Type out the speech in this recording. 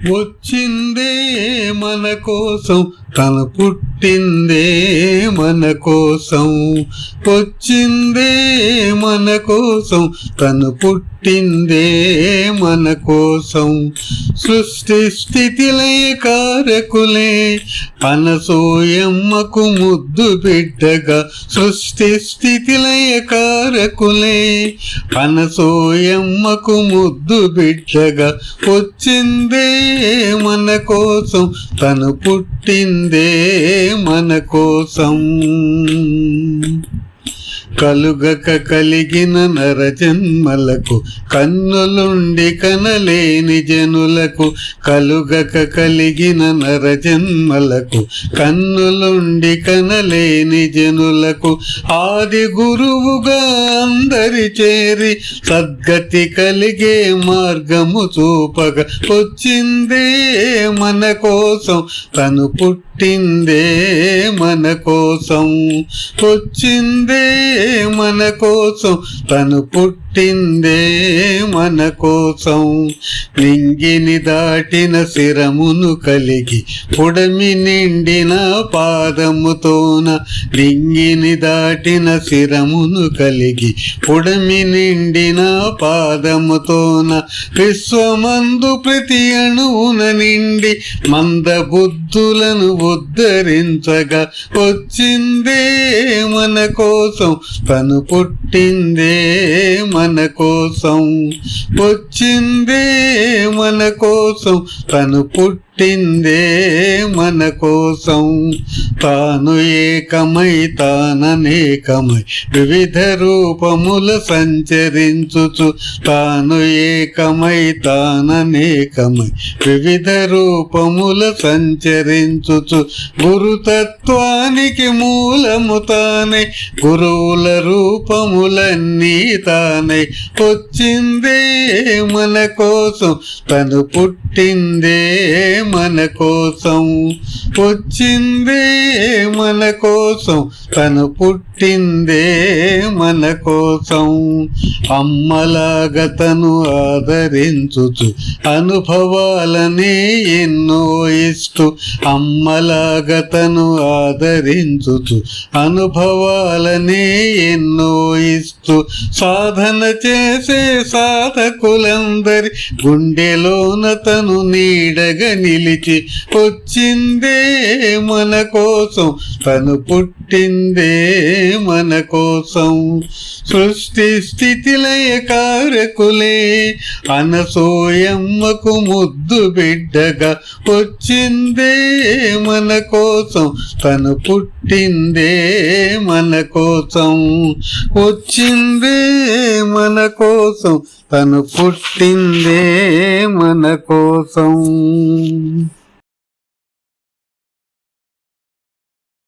వచ్చిందే మన కోసం, తను పుట్టిందే మన కోసం. వచ్చిందే మన కోసం, తను పుట్టిందే మన కోసం. సృష్టి స్థితి లయ కారకులే అనసూయమ్మకు ముద్దు బిడ్డగా. సృష్టి స్థితి లయ కారకులే అనసూయమ్మకు ముద్దు బిడ్డగా. వచ్చిందే మన కోసం, తను పుట్టిందే మన కోసం. కలుగక కలిగిన నరజన్మలకు కన్నులుండి కనలేని జనులకు. కలుగక కలిగిన నరజన్మలకు కన్నులుండి కనలేని జనులకు. ఆది గురువుగా అందరి చేరి సద్గతి కలిగే మార్గము చూపగా. వచ్చిందే మన కోసం, తను పుట్టిందే మన కోసం. వచ్చిందే మన కోసం, తను పుట్టిందే మన కోసం. నింగిని దాటిన శిరమును కలిగి పుడమి నిండిన పాదముతోన. నింగిని దాటిన శిరమును కలిగి పుడమి నిండిన పాదముతోన. విశ్వమందు ప్రతి అణువున నిండి మంద బుద్ధులను ఉద్ధరించగా. వచ్చిందే మన కోసం, తను పుట్టిందే మన కోసం. వచ్చిందే మన కోసం, తను పుట్టిందే మన కోసం. తాను ఏకమై తాననేకమై వివిధ రూపముల సంచరించుచు. తాను ఏకమై తాననేకమై వివిధ రూపముల సంచరించుచు. గురుతత్వానికి మూలము తానే, గురువుల రూపములన్నీ తానే. వచ్చిందే మన కోసం, తను పుట్టిందే మన కోసం. వచ్చిందే మన కోసం, తను పుట్టిందే మన కోసం. అమ్మలాగా తను ఆదరించుచు అనుభవాలనే ఎన్నో ఇస్తూ. అమ్మలాగా తను ఆదరించుచు అనుభవాలనే ఎన్నో ఇస్తూ. సాధన చేసే సాధకులందరి గుండెలోన తను నీడగా నిలిచి. వచ్చిందే మన కోసం, తను పుట్టిందే మన కోసం. సృష్టి స్థితి లయ కారకులే అనసూయమ్మకు ముద్దు బిడ్డగా. వచ్చిందే మన కోసం, తను పుట్టిందే మన కోసం. వచ్చిందే మన కోసం, తను పుట్టిందే మన కోసం.